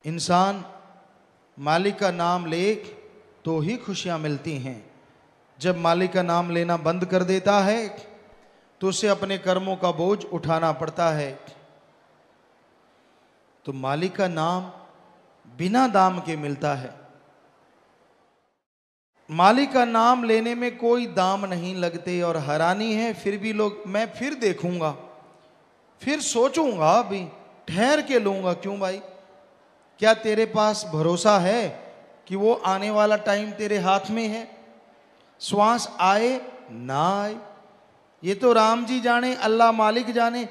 इंसान मालिक का नाम ले तो ही खुशियां मिलती हैं। जब मालिक का नाम लेना बंद कर देता है तो उसे अपने कर्मों का बोझ उठाना पड़ता है। तो मालिक का नाम बिना दाम के मिलता है। मालिक का नाम लेने में कोई दाम नहीं लगते। और हैरानी है फिर भी लोग मैं फिर देखूंगा, फिर सोचूंगा, अभी ठहर के लूंगा। क्यों भाई? क्या तेरे पास भरोसा है कि वो आने वाला टाइम तेरे हाथ में है? श्वास आए ना आए ये तो राम जी जाने, अल्लाह मालिक जाने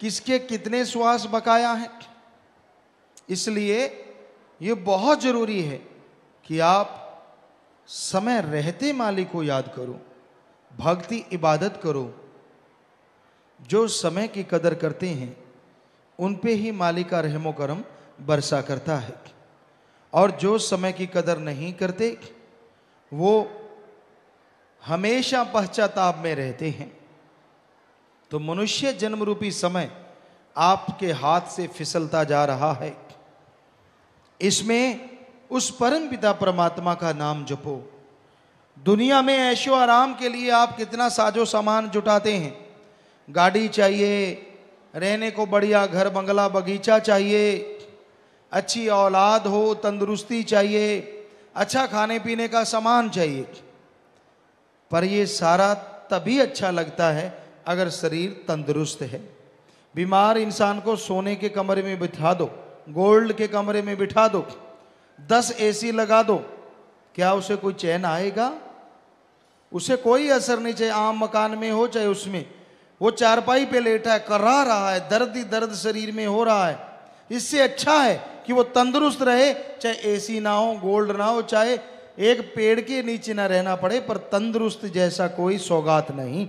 किसके कितने श्वास बकाया हैं। इसलिए ये बहुत जरूरी है कि आप समय रहते मालिक को याद करो, भक्ति इबादत करो। जो समय की कदर करते हैं उन पे ही मालिक का रहमो करम बरसा करता है। और जो समय की कदर नहीं करते वो हमेशा पश्चाताप में रहते हैं। तो मनुष्य जन्म रूपी समय आपके हाथ से फिसलता जा रहा है। इसमें उस परम पिता परमात्मा का नाम जपो। दुनिया में ऐशो आराम के लिए आप कितना साजो सामान जुटाते हैं। गाड़ी चाहिए, रहने को बढ़िया घर बंगला बगीचा चाहिए, अच्छी औलाद हो, तंदुरुस्ती चाहिए, अच्छा खाने पीने का सामान चाहिए। पर ये सारा तभी अच्छा लगता है अगर शरीर तंदुरुस्त है। बीमार इंसान को सोने के कमरे में बिठा दो, गोल्ड के कमरे में बिठा दो, 10 एसी लगा दो, क्या उसे कोई चैन आएगा? उसे कोई असर नहीं। चाहे आम मकान में हो चाहे उसमें, वो चारपाई पे लेटा है, कर्रा रहा है, दर्द ही दर्द शरीर में हो रहा है। इससे अच्छा है कि वो तंदुरुस्त रहे, चाहे एसी ना हो, गोल्ड ना हो, चाहे एक पेड़ के नीचे ना रहना पड़े, पर तंदुरुस्त जैसा कोई सौगात नहीं।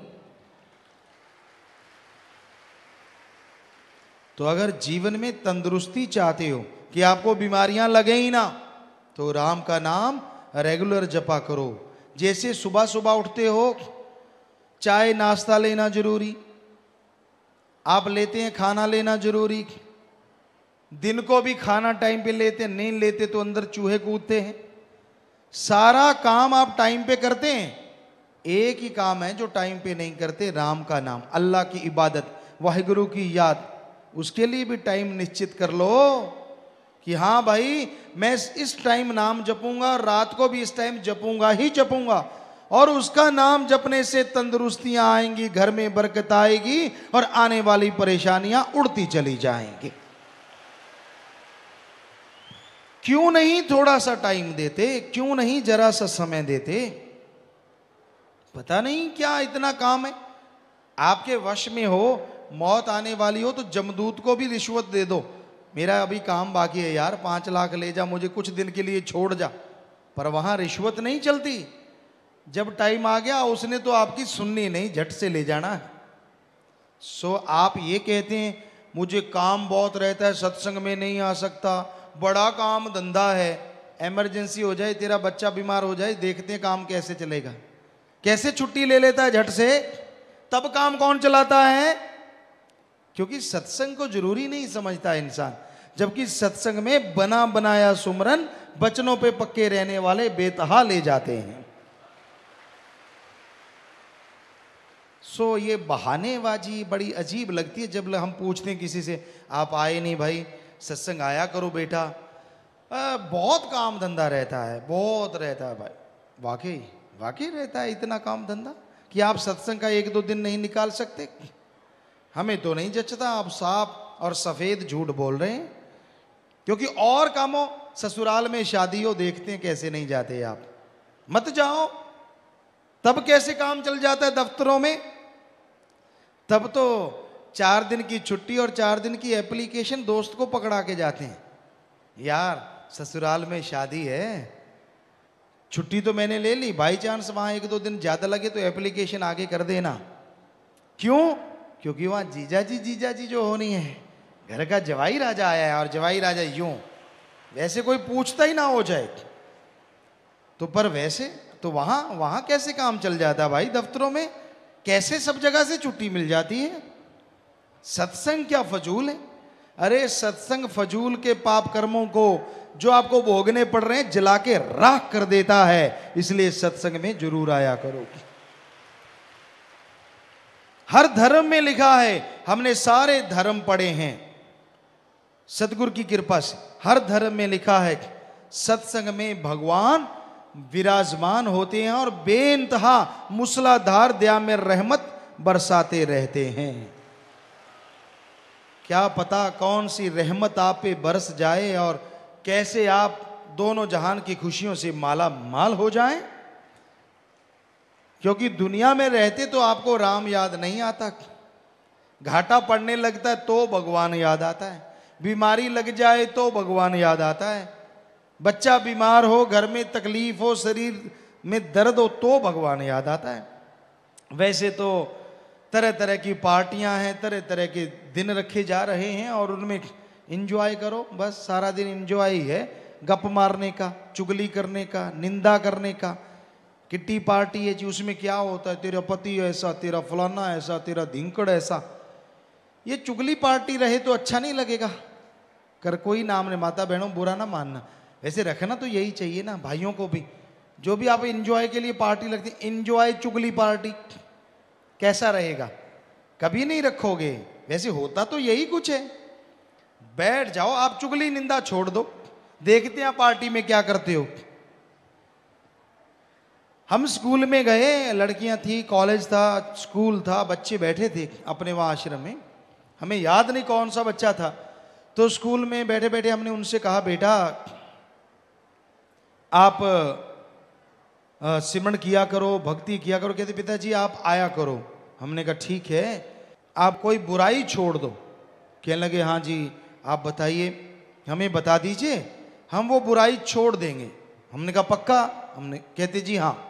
तो अगर जीवन में तंदुरुस्ती चाहते हो कि आपको बीमारियां लगे ही ना, तो राम का नाम रेगुलर जपा करो। जैसे सुबह सुबह उठते हो, चाय नाश्ता लेना जरूरी, आप लेते हैं, खाना लेना जरूरी, दिन को भी खाना टाइम पे लेते हैं, नहीं लेते तो अंदर चूहे कूदते हैं। सारा काम आप टाइम पे करते हैं। एक ही काम है जो टाइम पे नहीं करते, राम का नाम, अल्लाह की इबादत, वाहिगुरु की याद। उसके लिए भी टाइम निश्चित कर लो कि हाँ भाई मैं इस टाइम नाम जपूंगा, रात को भी इस टाइम जपूंगा ही जपूंगा। और उसका नाम जपने से तंदुरुस्तियां आएंगी, घर में बरकत आएगी और आने वाली परेशानियां उड़ती चली जाएंगी। क्यों नहीं थोड़ा सा टाइम देते? क्यों नहीं जरा सा समय देते? पता नहीं क्या इतना काम है आपके वश में हो, मौत आने वाली हो तो जमदूत को भी रिश्वत दे दो, मेरा अभी काम बाकी है यार, 5 लाख ले जा, मुझे कुछ दिन के लिए छोड़ जा। पर वहां रिश्वत नहीं चलती। जब टाइम आ गया उसने तो आपकी सुननी नहीं, झट से ले जाना है। सो आप ये कहते हैं मुझे काम बहुत रहता है, सत्संग में नहीं आ सकता, बड़ा काम धंधा है, इमरजेंसी हो जाए, तेरा बच्चा बीमार हो जाए, देखते हैं काम कैसे चलेगा। कैसे छुट्टी ले लेता है झट से, तब काम कौन चलाता है? क्योंकि सत्संग को जरूरी नहीं समझता इंसान। जबकि सत्संग में बना बनाया सुमरन बचनों पे पक्के रहने वाले बेतहा ले जाते हैं। सो ये बहानेबाजी बड़ी अजीब लगती है। जब हम पूछते हैं किसी से, आप आए नहीं भाई, सत्संग आया करो बेटा, बहुत काम धंधा रहता है, बहुत रहता है भाई। वाकई वाकई रहता है इतना काम धंधा कि आप सत्संग का 1-2 दिन नहीं निकाल सकते? हमें तो नहीं जचता। आप साफ और सफेद झूठ बोल रहे हैं। क्योंकि और कामों, ससुराल में शादी हो, देखते हैं कैसे नहीं जाते आप, मत जाओ। तब कैसे काम चल जाता है दफ्तरों में? तब तो 4 दिन की छुट्टी और 4 दिन की एप्लीकेशन दोस्त को पकड़ा के जाते हैं, यार ससुराल में शादी है, छुट्टी तो मैंने ले ली, बाई चांस वहां 1-2 दिन ज्यादा लगे तो एप्लीकेशन आगे कर देना। क्यों? क्योंकि वहां जीजा जी जो होनी है, घर का जवाई राजा आया है, और जवाई राजा यूं, वैसे कोई पूछता ही ना हो जाए तो। पर वैसे तो वहां कैसे काम चल जाता है भाई? दफ्तरों में कैसे सब जगह से छुट्टी मिल जाती है? सत्संग क्या फजूल है? अरे सत्संग फजूल के पाप कर्मों को जो आपको भोगने पड़ रहे हैं जला के राख कर देता है, इसलिए सत्संग में जरूर आया करो। हर धर्म में लिखा है, हमने सारे धर्म पढ़े हैं सतगुरु की कृपा से, हर धर्म में लिखा है सत्संग में भगवान विराजमान होते हैं और बेइंतहा मूसलाधार दया में रहमत बरसाते रहते हैं। क्या पता कौन सी रहमत आप पे बरस जाए और कैसे आप दोनों जहान की खुशियों से माला माल हो जाएं। क्योंकि दुनिया में रहते तो आपको राम याद नहीं आता, घाटा पड़ने लगता है तो भगवान याद आता है, बीमारी लग जाए तो भगवान याद आता है, बच्चा बीमार हो, घर में तकलीफ हो, शरीर में दर्द हो तो भगवान याद आता है। वैसे तो तरह तरह की पार्टियां हैं, तरह तरह के दिन रखे जा रहे हैं और उनमें एंजॉय करो, बस सारा दिन एंजॉय ही है, गप मारने का, चुगली करने का, निंदा करने का। किट्टी पार्टी है जी, उसमें क्या होता है, तेरा पति ऐसा, तेरा फलाना ऐसा, तेरा धिंकड़ ऐसा। ये चुगली पार्टी रहे तो अच्छा नहीं लगेगा। कर कोई नाम ने, माता बहनों बुरा ना मानना, वैसे रखना तो यही चाहिए ना भाइयों को भी, जो भी आप एंजॉय के लिए पार्टी लगती है, एंजॉय चुगली पार्टी कैसा रहेगा, कभी नहीं रखोगे। वैसे होता तो यही कुछ है, बैठ जाओ आप, चुगली निंदा छोड़ दो, देखते हैं पार्टी में क्या करते हो। हम स्कूल में गए, लड़कियां थी, कॉलेज था, स्कूल था, बच्चे बैठे थे अपने वहां आश्रम में, हमें याद नहीं कौन सा बच्चा था। तो स्कूल में बैठे बैठे हमने उनसे कहा, बेटा आप सिमरन किया करो, भक्ति किया करो। कहते पिताजी आप आया करो। हमने कहा ठीक है, आप कोई बुराई छोड़ दो। कहने लगे हाँ जी आप बताइए, हमें बता दीजिए, हम वो बुराई छोड़ देंगे। हमने कहा पक्का? हमने कहते जी हाँ।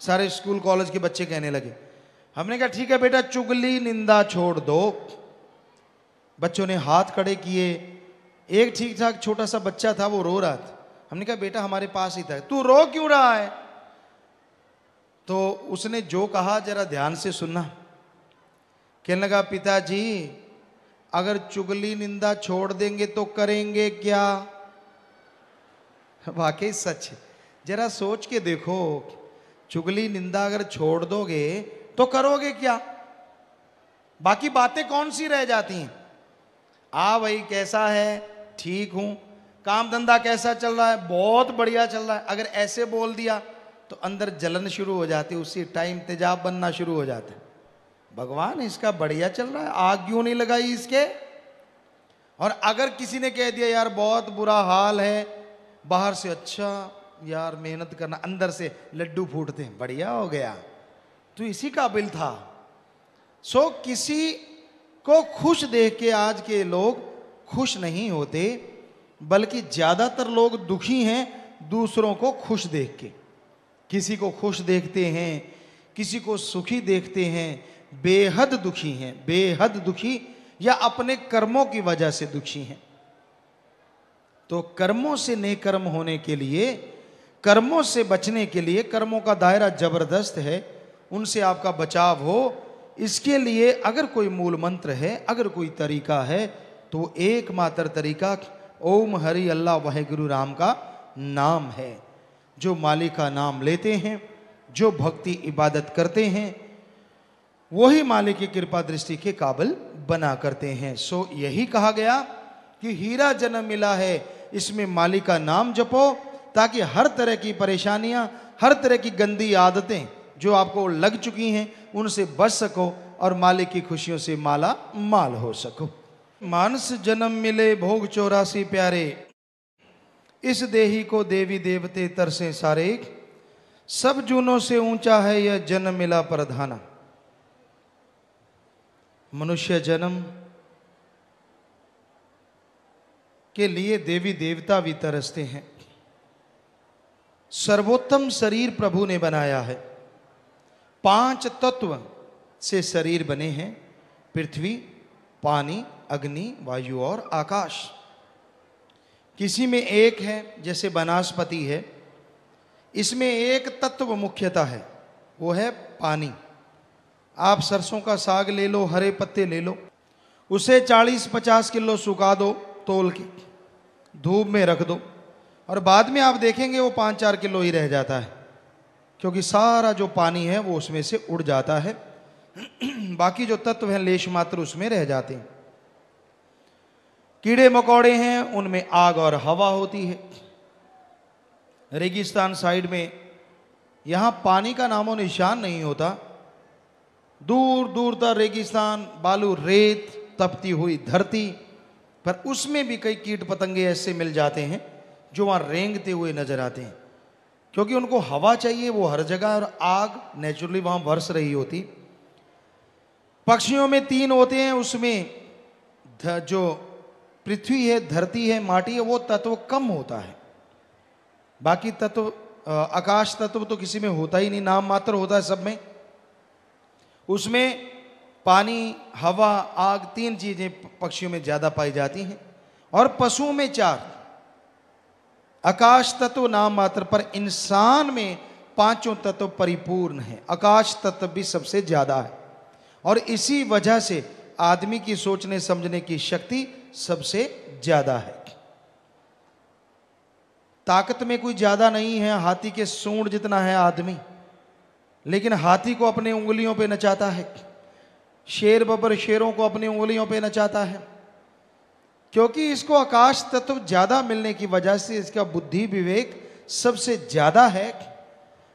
सारे स्कूल कॉलेज के बच्चे कहने लगे। हमने कहा ठीक है बेटा, चुगली निंदा छोड़ दो। बच्चों ने हाथ खड़े किए। एक ठीक ठाक छोटा सा बच्चा था, वो रो रहा था। हमने कहा बेटा हमारे पास ही था, तू रो क्यों रहा है? तो उसने जो कहा जरा ध्यान से सुनना। कहने लगा पिताजी अगर चुगली निंदा छोड़ देंगे तो करेंगे क्या? वाकई सच है, जरा सोच के देखो, चुगली निंदा अगर छोड़ दोगे तो करोगे क्या? बाकी बातें कौन सी रह जाती हैं? भाई कैसा है? ठीक हूं। काम धंधा कैसा चल रहा है? बहुत बढ़िया चल रहा है। अगर ऐसे बोल दिया तो अंदर जलन शुरू हो जाती है, उसी टाइम तेजाब बनना शुरू हो जाता है। भगवान इसका बढ़िया चल रहा है, आग क्यों नहीं लगाई इसके? और अगर किसी ने कह दिया यार बहुत बुरा हाल है, बाहर से अच्छा यार मेहनत करना, अंदर से लड्डू फूटते हैं, बढ़िया हो गया, तू इसी काबिल था। सो किसी को खुश देख के आज के लोग खुश नहीं होते, बल्कि ज्यादातर लोग दुखी हैं दूसरों को खुश देख के। किसी को खुश देखते हैं, किसी को सुखी देखते हैं, बेहद दुखी हैं, बेहद दुखी, या अपने कर्मों की वजह से दुखी हैं। तो कर्मों से नेकर्म होने के लिए, कर्मों से बचने के लिए, कर्मों का दायरा जबरदस्त है, उनसे आपका बचाव हो, इसके लिए अगर कोई मूल मंत्र है, अगर कोई तरीका है, तो एकमात्र तरीका ओम हरि अल्लाह वाहेगुरु राम का नाम है। जो मालिक का नाम लेते हैं, जो भक्ति इबादत करते हैं, वही मालिक की कृपा दृष्टि के काबिल बना करते हैं। सो यही कहा गया कि हीरा जन्म मिला है, इसमें मालिक का नाम जपो, ताकि हर तरह की परेशानियां, हर तरह की गंदी आदतें जो आपको लग चुकी हैं, उनसे बच सको और मालिक की खुशियों से माला माल हो सको। मानस जन्म मिले भोग 84 प्यारे, इस देही को देवी देवते तरसे सारे, सब जूनों से ऊंचा है यह जन्म मिला प्रधाना। मनुष्य जन्म के लिए देवी देवता भी तरसते हैं। सर्वोत्तम शरीर प्रभु ने बनाया है। 5 तत्व से शरीर बने हैं, पृथ्वी, पानी, अग्नि, वायु और आकाश। किसी में एक है, जैसे वनस्पति है, इसमें एक तत्व मुख्यतः है, वो है पानी। आप सरसों का साग ले लो, हरे पत्ते ले लो, उसे 40-50 किलो सुखा दो तोल के, धूप में रख दो, और बाद में आप देखेंगे वो 5-4 किलो ही रह जाता है, क्योंकि सारा जो पानी है वो उसमें से उड़ जाता है। बाकी जो तत्व हैं लेश मात्र उसमें रह जाते हैं। कीड़े मकोड़े हैं उनमें आग और हवा होती है। रेगिस्तान साइड में यहां पानी का नामो निशान नहीं होता, दूर दूर तक रेगिस्तान, बालू, रेत, तपती हुई धरती, पर उसमें भी कई कीट पतंगे ऐसे मिल जाते हैं जो वहां रेंगते हुए नजर आते हैं, क्योंकि उनको हवा चाहिए वो हर जगह, और आग नेचुरली वहां बरस रही होती। पक्षियों में 3 होते हैं, उसमें जो पृथ्वी है, धरती है, माटी है, वो तत्व कम होता है। बाकी तत्व, आकाश तत्व तो किसी में होता ही नहीं, नाम मात्र होता है सब में। उसमें पानी, हवा, आग, 3 चीजें पक्षियों में ज्यादा पाई जाती हैं, और पशुओं में 4। आकाश तत्व नाम मात्र, पर इंसान में 5 तत्व परिपूर्ण है। आकाश तत्व भी सबसे ज्यादा है, और इसी वजह से आदमी की सोचने समझने की शक्ति सबसे ज्यादा है। ताकत में कोई ज्यादा नहीं है, हाथी के सूंड जितना है आदमी, लेकिन हाथी को अपने उंगलियों पे नचाता है, शेर बब्बर शेरों को अपनी उंगलियों पे नचाता है, क्योंकि इसको आकाश तत्व ज्यादा मिलने की वजह से इसका बुद्धि विवेक सबसे ज्यादा है,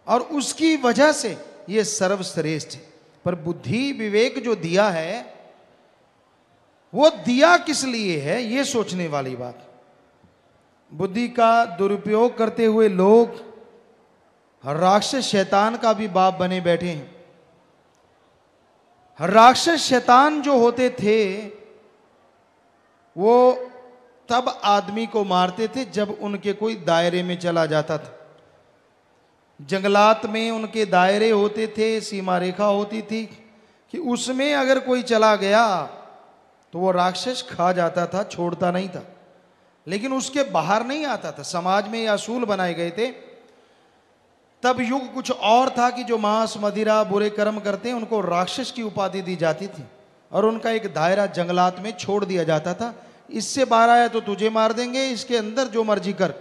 और उसकी वजह से यह सर्वश्रेष्ठ है। पर बुद्धि विवेक जो दिया है वो दिया किस लिए है, ये सोचने वाली बात। बुद्धि का दुरुपयोग करते हुए लोग राक्षस शैतान का भी बाप बने बैठे हैं। राक्षस शैतान जो होते थे वो तब आदमी को मारते थे जब उनके कोई दायरे में चला जाता था। जंगलात में उनके दायरे होते थे, सीमा रेखा होती थी कि उसमें अगर कोई चला गया तो वो राक्षस खा जाता था, छोड़ता नहीं था, लेकिन उसके बाहर नहीं आता था। समाज में ये असूल बनाए गए थे। तब युग कुछ और था कि जो मांस मदिरा बुरे कर्म करते हैं उनको राक्षस की उपाधि दी जाती थी, और उनका एक दायरा जंगलात में छोड़ दिया जाता था। इससे बाहर आया तो तुझे मार देंगे, इसके अंदर जो मर्जी कर।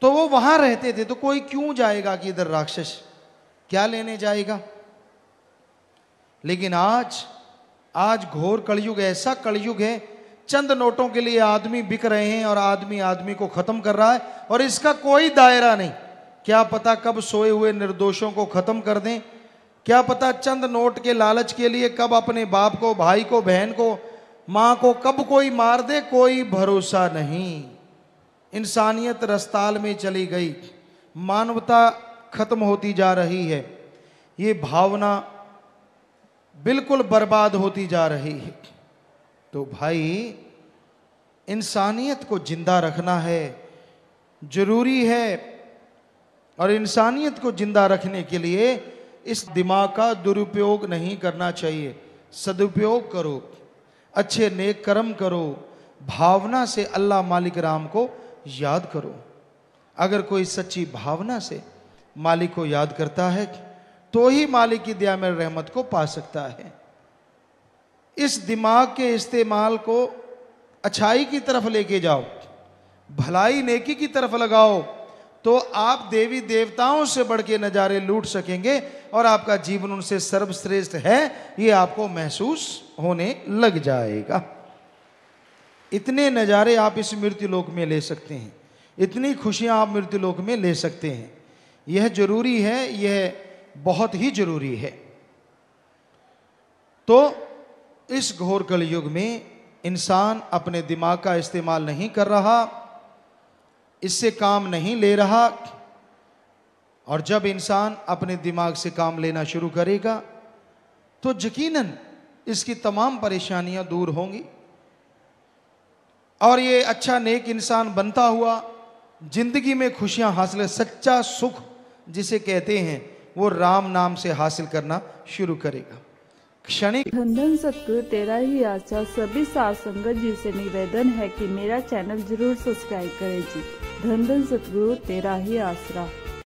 तो वो वहां रहते थे। तो कोई क्यों जाएगा कि इधर राक्षस क्या लेने जाएगा। लेकिन आज घोर कलयुग, ऐसा कलयुग है, चंद नोटों के लिए आदमी बिक रहे हैं और आदमी आदमी को खत्म कर रहा है, और इसका कोई दायरा नहीं। क्या पता कब सोए हुए निर्दोषों को खत्म कर दें, क्या पता चंद नोट के लालच के लिए कब अपने बाप को, भाई को, बहन को, मां को कब कोई मार दे, कोई भरोसा नहीं। इंसानियत रस्ताल में चली गई, मानवता खत्म होती जा रही है, ये भावना बिल्कुल बर्बाद होती जा रही है। तो भाई इंसानियत को जिंदा रखना है, जरूरी है, और इंसानियत को जिंदा रखने के लिए इस दिमाग का दुरुपयोग नहीं करना चाहिए। सदुपयोग करो, अच्छे नेक कर्म करो, भावना से अल्लाह मालिक राम को याद करो। अगर कोई सच्ची भावना से मालिक को याद करता है तो ही मालिक की दया में रहमत को पा सकता है। इस दिमाग के इस्तेमाल को अच्छाई की तरफ लेके जाओ, भलाई नेकी की तरफ लगाओ, तो आप देवी देवताओं से बढ़ के नज़ारे लूट सकेंगे, और आपका जीवन उनसे सर्वश्रेष्ठ है ये आपको महसूस होने लग जाएगा। इतने नज़ारे आप इस मृत्यु लोक में ले सकते हैं, इतनी खुशियां आप मृत्यु लोक में ले सकते हैं। यह जरूरी है, यह बहुत ही जरूरी है। तो इस घोर कलयुग में इंसान अपने दिमाग का इस्तेमाल नहीं कर रहा, इससे काम नहीं ले रहा, और जब इंसान अपने दिमाग से काम लेना शुरू करेगा तो यकीनन इसकी तमाम परेशानियां दूर होंगी, और ये अच्छा नेक इंसान बनता हुआ जिंदगी में खुशियां हासिल, सच्चा सुख जिसे कहते हैं, वो राम नाम से हासिल करना शुरू करेगा। क्षणिक धन धन सतगुरु तेरा ही आशा। सभी साथ संगत जी से निवेदन है कि मेरा चैनल जरूर सब्सक्राइब करें जी। धन धन सतगुरु तेरा ही आसरा।